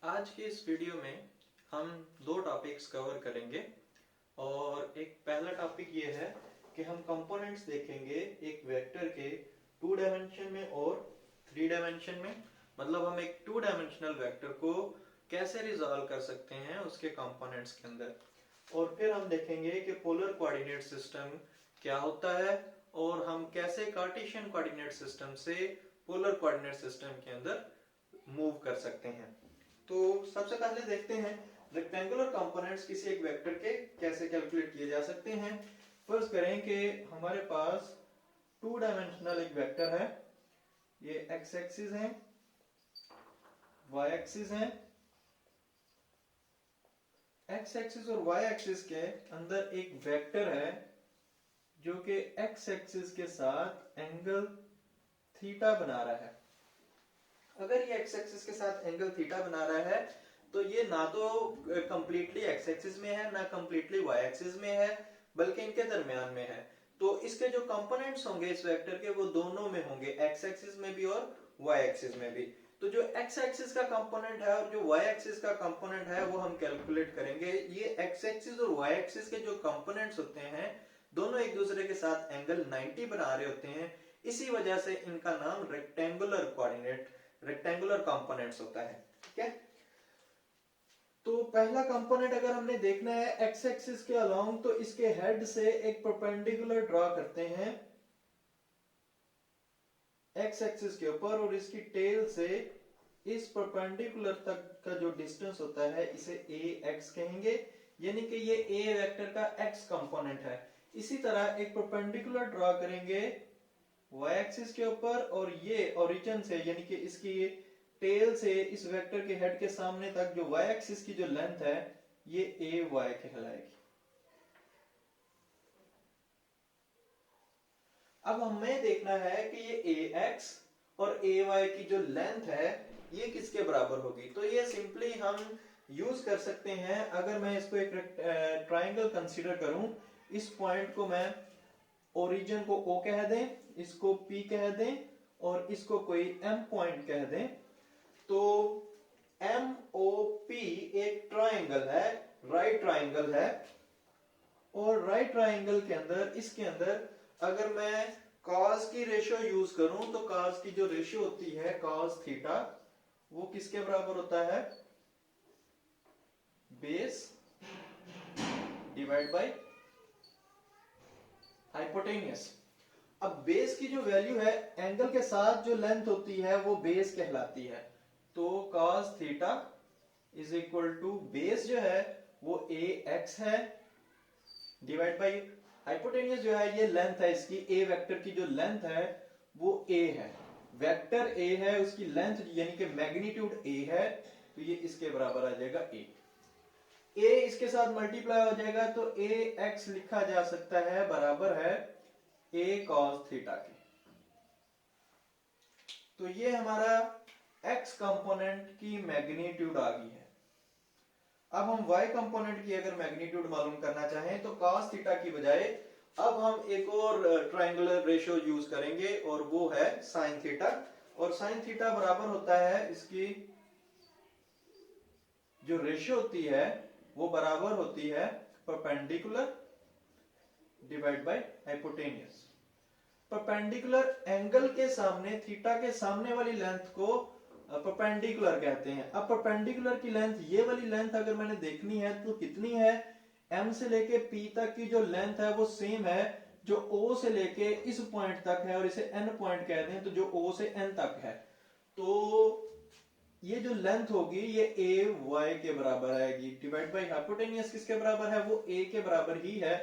आज की इस वीडियो में हम दो टॉपिक्स कवर करेंगे और एक पहला टॉपिक ये है कि हम कंपोनेंट्स देखेंगे एक वेक्टर के 2 डायमेंशन में और 3 डायमेंशन में। मतलब हम एक 2 डायमेंशनल वेक्टर को कैसे रिजॉल्व कर सकते हैं उसके कंपोनेंट्स के अंदर। और फिर हम देखेंगे कि पोलर कोऑर्डिनेट सिस्टम क्या होता है और हम कैसे कार्टेशियन कोऑर्डिनेट सिस्टम से पोलर कोऑर्डिनेट सिस्टम के अंदर मूव कर सकते हैं। तो सबसे पहले देखते हैं रेक्टेंगुलर कंपोनेंट्स किसी एक वेक्टर के कैसे कैलकुलेट किए जा सकते हैं। फर्स्ट करें कि हमारे पास 2 डायमेंशनल एक वेक्टर है, ये एक्स एक्सिस है, वाई एक्सिस है। एक्स एक्सिस और वाई एक्सिस के अंदर एक वेक्टर है जो कि एक्स एक्सिस के साथ एंगल थीटा बना रहा है। अगर ये एक्स एक्सिस के साथ एंगल थीटा बना रहा है तो ये ना तो कंप्लीटली एक्स एक्सिस में है ना कंप्लीटली वाई एक्सिस में है, बल्कि इनके दरमियान में है। तो इसके जो कंपोनेंट्स होंगे इस वेक्टर के वो दोनों में होंगे, एक्स एक्सिस में भी और वाई एक्सिस में भी। तो जो एक्स एक्सिस का कंपोनेंट है और जो वाई एक्सिस का कंपोनेंट है वो हम कैलकुलेट करेंगे। ये एक्स एक्सिस और वाई एक्सिस के जो कंपोनेंट्स होते हैं दोनों एक दूसरे के साथ एंगल 90 बना रहे होते हैं। इसी वजह से इनका नाम रेक्टेंगुलर कंपोनेंट्स होता है। ठीक है, तो पहला कंपोनेंट अगर हमने देखना है एक्स एक्सिस के अलोंग, तो इसके हेड से एक परपेंडिकुलर ड्रॉ करते हैं एक्स एक्सिस के ऊपर, और इसकी टेल से इस परपेंडिकुलर तक का जो डिस्टेंस होता है इसे ए एक्स कहेंगे, यानी कि ये ए वेक्टर का एक्स कंपोनेंट है। इसी तरह एक परपेंडिकुलर ड्रॉ करेंगे वाई एक्सिस के ऊपर, और ये ओरिजिन से यानी कि इसकी टेल से इस वेक्टर के हेड के सामने तक जो वाई एक्सिस की जो लेंथ है ये ए वाई कहलाएगी। अब हमें देखना है कि ये ए एक्स और ए वाई की जो लेंथ है ये किसके बराबर होगी। तो ये सिंपली हम यूज कर सकते हैं। अगर मैं इसको एक ट्राइंगल कंसीडर करूं, इस पॉइंट को मैं ओरिजिन को O कह दें, इसको P कह दें और इसको कोई M पॉइंट कह दें, तो MOP एक ट्राइंगल है, राइट ट्राइंगल है। और राइट ट्राइंगल के अंदर इसके अंदर अगर मैं cos की रेशियो यूज करूं तो cos की जो रेशियो होती है cos थीटा वो किसके बराबर होता है, बेस डिवाइड बाय हाइपोटेनियस। अब बेस की जो वैल्यू है एंगल के साथ जो लेंथ होती है वो बेस कहलाती है। तो cos theta is equal to base जो है वो ए एक्स है डिवाइड बाई हाइपोटेनियस जो है ये लेंथ है, इसकी ए वेक्टर की जो लेंथ है वो ए है। वेक्टर ए है, उसकी लेंथ यानी कि मैग्नीट्यूड ए है, तो ये इसके बराबर आ जाएगा ए इसके साथ मल्टीप्लाई हो जाएगा तो ए एक्स लिखा जा सकता है बराबर है ए कॉस थीटा के। तो ये हमारा एक्स कंपोनेंट की मैग्नीट्यूड आ गई है। अब हम y कंपोनेंट की अगर मैग्नीट्यूड मालूम करना चाहें तो cos थीटा की बजाय अब हम एक और ट्रायंगुलर रेशियो यूज करेंगे और वो है sin थीटा। और sin थीटा बराबर होता है इसकी जो रेशियो होती है वो बराबर होती है perpendicular divide by hypotenuse. Perpendicular angle के सामने थीटा के सामने वाली लेंथ को परपेंडिकुलर कहते हैं। अब परपेंडिकुलर की लेंथ ये वाली लेंथ अगर मैंने देखनी है तो कितनी है, m से लेके p तक की जो लेंथ है वो सेम है जो o से लेके इस पॉइंट तक है, और इसे n पॉइंट कहते हैं, तो जो o से n तक है। तो ये जो लेंथ होगी ये a y के बराबर आएगी डिवाइड बाई हाइपोटेनियस किसके बराबर है, वो a के बराबर ही है।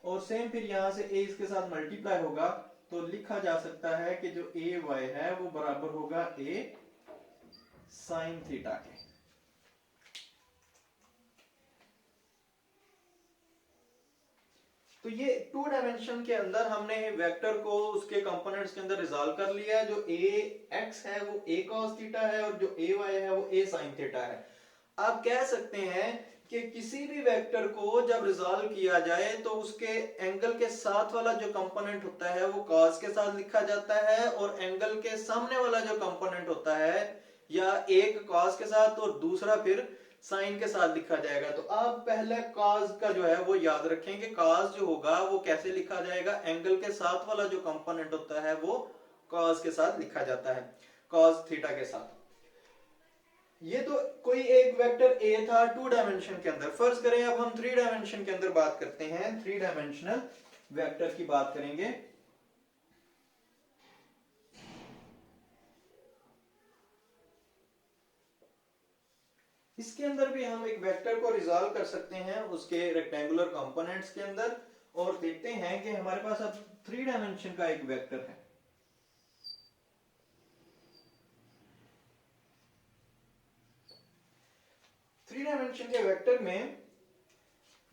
और सेम फिर यहां से a इसके साथ मल्टीप्लाई होगा तो लिखा जा सकता है कि जो ए वाई है वो बराबर होगा ए साइन थीटा के। तो ये 2 डायमेंशन के अंदर हमने वेक्टर को उसके कंपोनेंट्स के अंदर रिजॉल्व कर लिया। जो ए एक्स है वो ए कॉस थीटा है और जो ए वाई है वो ए साइन थीटा है। आप कह सकते हैं कि किसी भी वेक्टर को जब रिजॉल्व किया जाए तो उसके एंगल के साथ वाला जो कंपोनेंट होता है वो cos के साथ लिखा जाता है, और एंगल के सामने वाला जो कंपोनेंट होता है या एक कॉस के साथ और दूसरा फिर साइन के साथ लिखा जाएगा। तो आप पहले कॉस का जो है वो याद रखेंगे, कॉस जो होगा वो कैसे लिखा जाएगा, एंगल के साथ वाला जो कंपोनेंट होता है वो कॉस के साथ लिखा जाता है, कॉस थीटा के साथ। ये तो कोई एक वेक्टर ए था 2 डायमेंशन के अंदर। फर्ज करें अब हम 3 डायमेंशन के अंदर बात करते हैं, 3 डायमेंशनल वेक्टर की बात करेंगे। इसके अंदर भी हम एक वेक्टर को रिजॉल्व कर सकते हैं उसके रेक्टेंगुलर कंपोनेंट्स के अंदर, और देखते हैं कि हमारे पास अब 3 डायमेंशन का एक वेक्टर है। थ्री डायमेंशन के वेक्टर में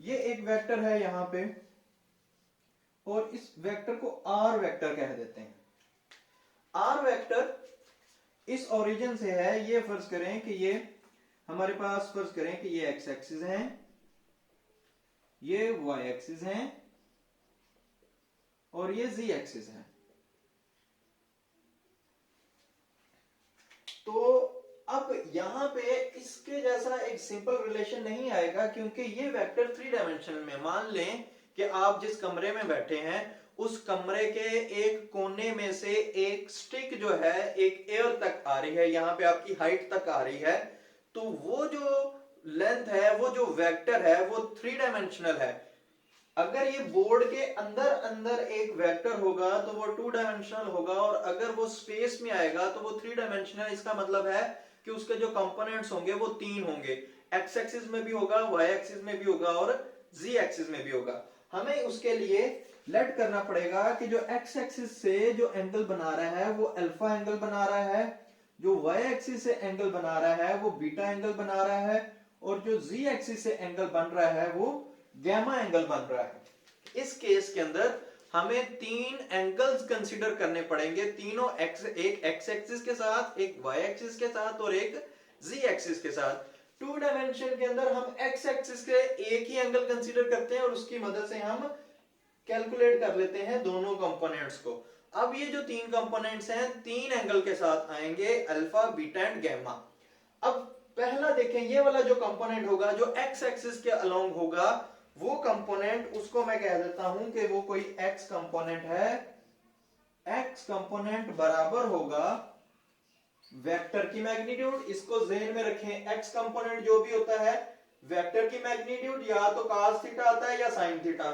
ये एक वेक्टर है यहां पे, और इस वेक्टर को आर वेक्टर कह देते हैं। आर वेक्टर इस ओरिजिन से है, ये फर्ज करें कि ये हमारे पास, फर्ज करें कि ये एक्स एक्सिस है, ये वाई एक्सिस है और ये जी एक्सिस है। तो अब यहां पे इसके जैसा एक सिंपल रिलेशन नहीं आएगा, क्योंकि ये वेक्टर 3 डायमेंशन में, मान लें कि आप जिस कमरे में बैठे हैं उस कमरे के एक कोने में से एक स्टिक जो है एक एयर तक आ रही है, यहां पे आपकी हाइट तक आ रही है, तो वो जो लेंथ है, वो जो वेक्टर है वो 3 डायमेंशनल है। अगर ये बोर्ड के अंदर अंदर एक वेक्टर होगा तो वो 2 डायमेंशनल होगा, और अगर वो स्पेस में आएगा तो वो 3 डायमेंशनल। इसका मतलब है कि उसके जो कंपोनेंट्स होंगे वो 3 होंगे, एक्स एक्सिस में भी होगा, वाई एक्सिस में भी होगा और जी एक्सिस में भी होगा। हमें उसके लिए लेट करना पड़ेगा कि जो एक्स एक्सिस से जो एंगल बना रहा है वो अल्फा एंगल बना रहा है, जो वाई एक्सिस से एंगल बना रहा है वो बीटा एंगल बना रहा है, और जो जी एक्सिस से एंगल बन रहा है वो गैमा एंगल बन रहा है। इस केस के अंदर हमें 3 एंगल्स कंसीडर करने पड़ेंगे, तीनों एक एक्स एक्सिस के साथ, एक वाई एक्सिस के साथ और एक जी एक्सिस के साथ। 2 डायमेंशन के अंदर हम एक्स एक्सिस के एक ही एंगल कंसीडर करते हैं और उसकी मदद से हम कैलकुलेट कर लेते हैं दोनों कंपोनेंट्स को। अब ये जो 3 कंपोनेंट्स हैं 3 एंगल के साथ आएंगे, अल्फा बीटा एंड गैमा। अब पहला देखें, ये वाला जो कंपोनेंट होगा जो एक्स एक्सिस के अलोंग होगा, वो कंपोनेंट, उसको मैं कह देता हूं कि वो कोई एक्स कंपोनेंट है। एक्स कंपोनेंट बराबर होगा वेक्टर की मैग्नीट्यूड। इसको ज़हन में रखें, एक्स कंपोनेंट जो भी होता है वेक्टर की मैग्नीट्यूड या तो cos थीटा आता है या sin थीटा।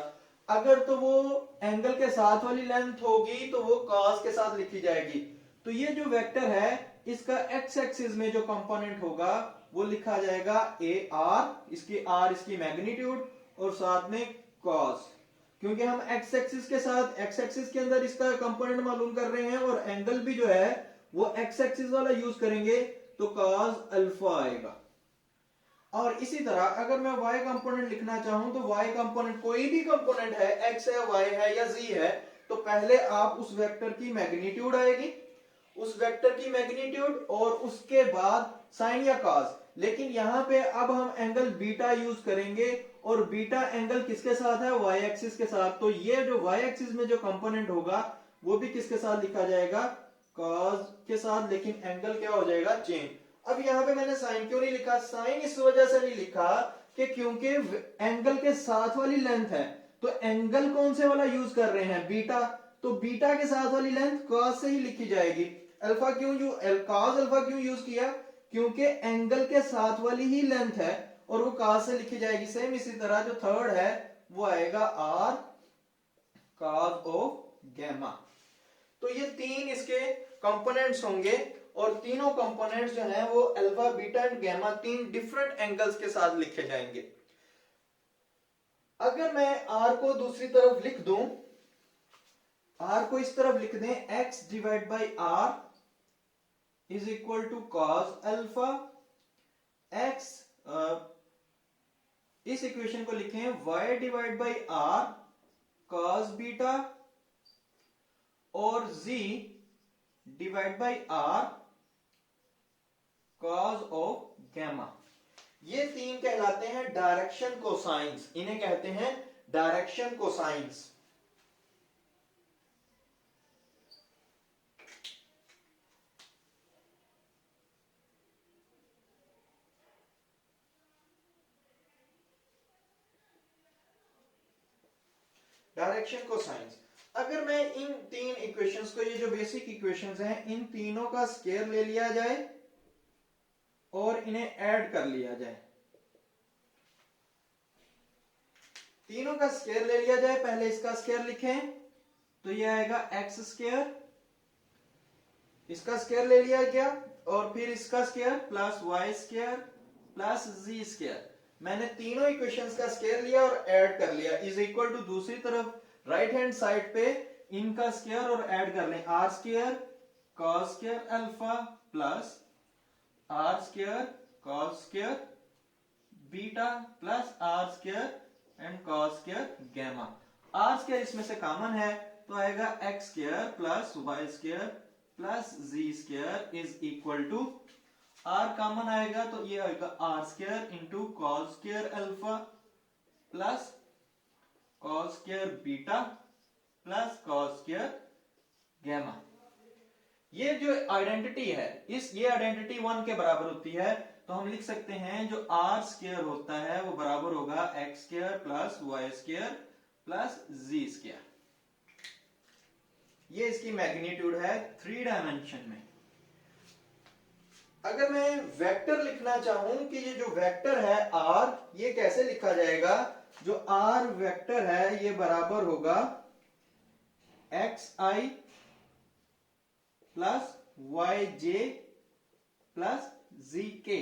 अगर तो वो एंगल के साथ वाली लेंथ होगी तो वो cos के साथ लिखी जाएगी। तो ये जो वेक्टर है इसका एक्स एक्सिस में जो कंपोनेंट होगा वो लिखा जाएगा ए आर, इसकी आर इसकी मैग्नीट्यूड और साथ में cos, क्योंकि हम एक्स एक्सिस के साथ, एक्स एक्सिस के अंदर इसका कंपोनेंट मालूम कर रहे हैं और एंगल भी जो है वो एक्स एक्सिस वाला यूज करेंगे तो cos अल्फा आएगा। और इसी तरह अगर मैं y कंपोनेंट लिखना चाहूं तो y कंपोनेंट कोई भी कंपोनेंट है, x है, y है या z है, तो पहले आप उस वेक्टर की मैग्नीट्यूड आएगी, उस वेक्टर की मैग्नीट्यूड और उसके बाद साइन या cos। लेकिन यहां पे अब हम एंगल बीटा यूज करेंगे और बीटा एंगल किसके साथ है, y एक्सिस के साथ। तो ये जो y एक्सिस में जो कंपोनेंट होगा वो भी किसके साथ लिखा जाएगा, cos के साथ, लेकिन एंगल क्या हो जाएगा, चेंज। अब यहां पे मैंने साइन क्यों नहीं लिखा, साइन इस वजह से नहीं लिखा कि क्योंकि एंगल के साथ वाली लेंथ है, तो एंगल कौन से वाला यूज कर रहे हैं, बीटा, तो बीटा के साथ वाली लेंथ cos से ही लिखी जाएगी। अल्फा क्यों cos अल्फा क्यों यूज किया, क्योंकि एंगल के साथ वाली ही लेंथ है और वो cos से लिखी जाएगी। सेम इसी तरह जो थर्ड है वो आएगा r cos ऑफ गैमा। तो ये 3 इसके कंपोनेंट्स होंगे और तीनों कंपोनेंट्स जो हैं वो alpha beta and gamma 3 different angles के साथ लिखे जाएंगे। अगर मैं r को दूसरी तरफ लिख दूं, r को इस तरफ लिख दें, x divide by r is equal to cos alpha, x इस इक्वेशन को लिखें y divide by r cos beta और z divide by r cos of gamma. ये 3 कहलाते हैं डायरेक्शन कोसाइंस, इन्हें कहते हैं डायरेक्शन कोसाइंस। Direction cosines. अगर मैं इन तीन इक्वेशंस को, ये जो बेसिक इक्वेशंस हैं, इन तीनों का स्क्वायर ले लिया जाए और इन्हें ऐड कर लिया जाए, तीनों का स्क्वायर ले लिया जाए, पहले इसका स्क्वायर लिखें तो ये आएगा एक्स स्क्वायर, इसका स्क्वायर ले लिया गया, और फिर इसका square plus Y square plus जी स्क्वायर। मैंने तीनों इक्वेशंस का स्क्वायर लिया और ऐड कर लिया, इज इक्वल टू दूसरी तरफ राइट हैंड साइड पे इनका स्क्वायर और ऐड कर लें, R square cos square alpha plus R square cos square beta plus R square and cos square gamma. R square इसमें से कॉमन है तो आएगा X square plus Y square plus ji square is equal to, R common आएगा तो ये आएगा R square into cos square alpha plus cos square beta plus cos square gamma. ये जो आइडेंटिटी है, ये आइडेंटिटी 1 के बराबर होती है, तो हम लिख सकते हैं जो आर स्क्वायर होता है वो बराबर होगा x square plus Y square plus जी स्क्वायर। ये इसकी मैग्नीट्यूड है 3 डायमेंशन में। अगर मैं वेक्टर लिखना चाहूं कि ये जो वेक्टर है आर, ये कैसे लिखा जाएगा, जो आर वेक्टर है ये बराबर होगा एक्स आई प्लस वाई जे प्लस जी के।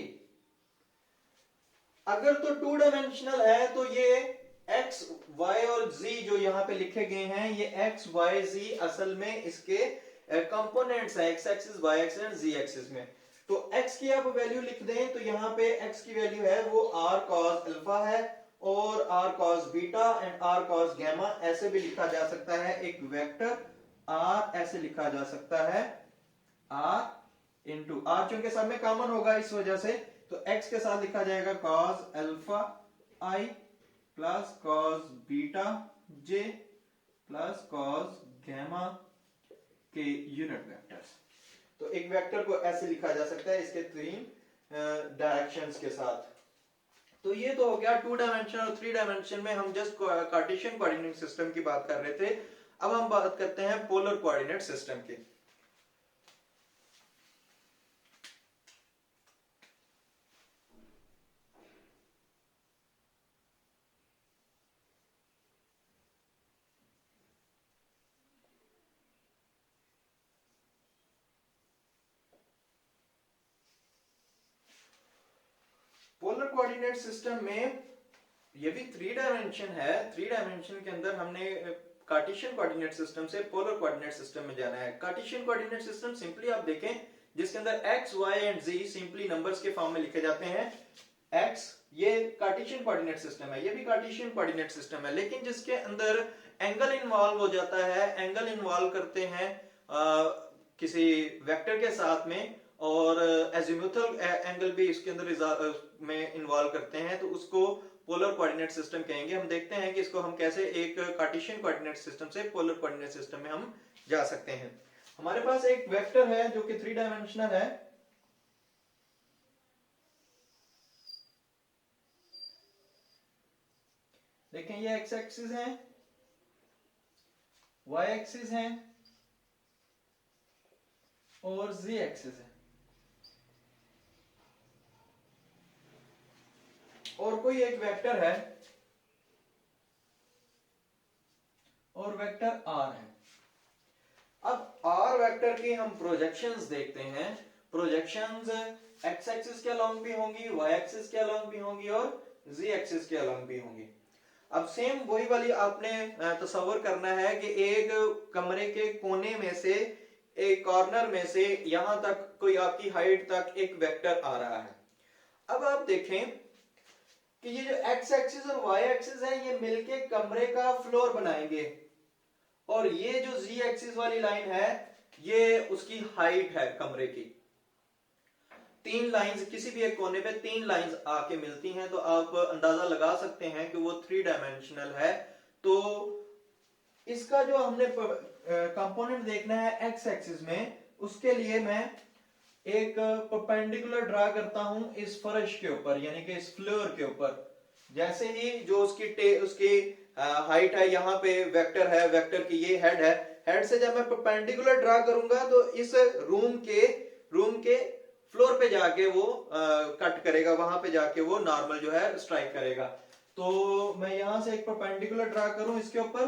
अगर तो 2 डायमेंशनल है तो ये एक्स वाई और जी जो यहां पे लिखे गए हैं, ये एक्स वाई जी असल में इसके कंपोनेंट्स है, X axis Y axis and Z axis में। तो एक्स की आप वैल्यू लिख दें तो यहां पे एक्स की वैल्यू है वो आर कॉस अल्फा है और R cos beta and R cos gamma, ऐसे भी लिखा जा सकता है। एक वेक्टर आर ऐसे लिखा जा सकता है, आर इंटू आर चूंकि सब में कॉमन होगा इस वजह से, तो एक्स के साथ लिखा जाएगा कॉस अल्फा आई प्लस कॉस बीटा जे प्लस कॉस गैमा के यूनिट वेक्टर्स। तो एक वेक्टर को ऐसे लिखा जा सकता है इसके 3 डायरेक्शंस के साथ। तो ये तो हो गया 2 डायमेंशन और 3 डायमेंशन में हम जस्ट कार्टेशियन कोऑर्डिनेट सिस्टम की बात कर रहे थे। अब हम बात करते हैं पोलर कोऑर्डिनेट सिस्टम की। पोलर कोऑर्डिनेट सिस्टम में ये भी 3 डायमेंशन है। 3 डायमेंशन के अंदर हमने कार्टेशियन कोऑर्डिनेट सिस्टम से पोलर कोऑर्डिनेट सिस्टम में जाना है। कार्टेशियन कोऑर्डिनेट सिस्टम सिंपली आप देखें जिसके अंदर X Y and Z simply numbers के फॉर्म में लिखे जाते हैं। एक्स ये कार्टेशियन कोऑर्डिनेट सिस्टम है, ये भी कार्टेशियन कोऑर्डिनेट सिस्टम है, लेकिन जिसके अंदर एंगल इन्वॉल्व हो जाता है, एंगल इन्वॉल्व करते हैं किसी वेक्टर के साथ में, और एजिमुथल एंगल भी इसके अंदर में इन्वॉल्व करते हैं, तो उसको पोलर कोऑर्डिनेट सिस्टम कहेंगे। हम देखते हैं कि इसको हम कैसे एक कार्टेशियन कोऑर्डिनेट सिस्टम से पोलर कोऑर्डिनेट सिस्टम में हम जा सकते हैं। हमारे पास एक वेक्टर है जो कि 3 डायमेंशनल है। देखें ये एक्स एक्सिस है, वाई एक्सिस है और जी एक्सिस है, और कोई एक वेक्टर है और वेक्टर आर है। अब आर वेक्टर की हम प्रोजेक्शंस देखते हैं। प्रोजेक्शंस एक्स एक्सिस के अलोंग भी होंगी, वाई एक्सिस के अलोंग भी होंगी और जी एक्सिस के अलोंग भी होंगी। अब सेम वही वाली आपने तस्वर करना है कि एक कमरे के कोने में से, एक कॉर्नर में से यहां तक कोई आपकी हाइट तक एक वेक्टर आ रहा है। अब आप देखें कि ये जो एक्स एक्सिस और वाई एक्सिस है ये मिलके कमरे का फ्लोर बनाएंगे, और ये जो जी एक्सिस वाली लाइन है ये उसकी हाइट है कमरे की। 3 लाइंस किसी भी एक कोने पे 3 लाइंस आके मिलती हैं, तो आप अंदाजा लगा सकते हैं कि वो 3 डायमेंशनल है। तो इसका जो हमने कंपोनेंट देखना है एक्स एक्सिस में, उसके लिए मैं एक परपेंडिकुलर ड्रा करता हूं इस फर्श के ऊपर, यानी कि इस फ्लोर के ऊपर। जैसे ही जो उसकी हाइट है, यहाँ पे वेक्टर है, वेक्टर की ये हेड है, हेड से जब मैं परपेंडिकुलर ड्रा करूंगा तो इस रूम के फ्लोर पे जाके वो कट करेगा, वहां पे जाके वो नॉर्मल जो है स्ट्राइक करेगा। तो मैं यहां से एक परपेंडिकुलर ड्रा करूं इसके ऊपर,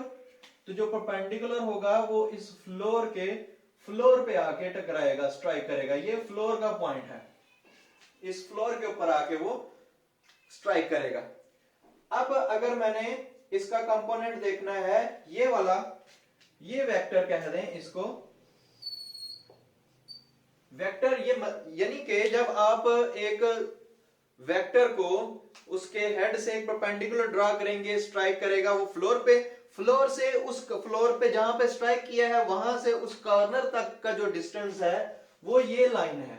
तो जो परपेंडिकुलर होगा वो इस फ्लोर पे आके टकराएगा, स्ट्राइक करेगा। ये फ्लोर का पॉइंट है, इस फ्लोर के ऊपर आके वो स्ट्राइक करेगा। अब अगर मैंने इसका कंपोनेंट देखना है, ये वाला, ये वेक्टर कह दें इसको वेक्टर, ये यानी कि जब आप एक वेक्टर को उसके हेड से एक परपेंडिकुलर ड्रा करेंगे, स्ट्राइक करेगा वो फ्लोर पे, फ्लोर से उस फ्लोर पे जहां पे स्ट्राइक किया है वहां से उस कॉर्नर तक का जो डिस्टेंस है वो ये लाइन है।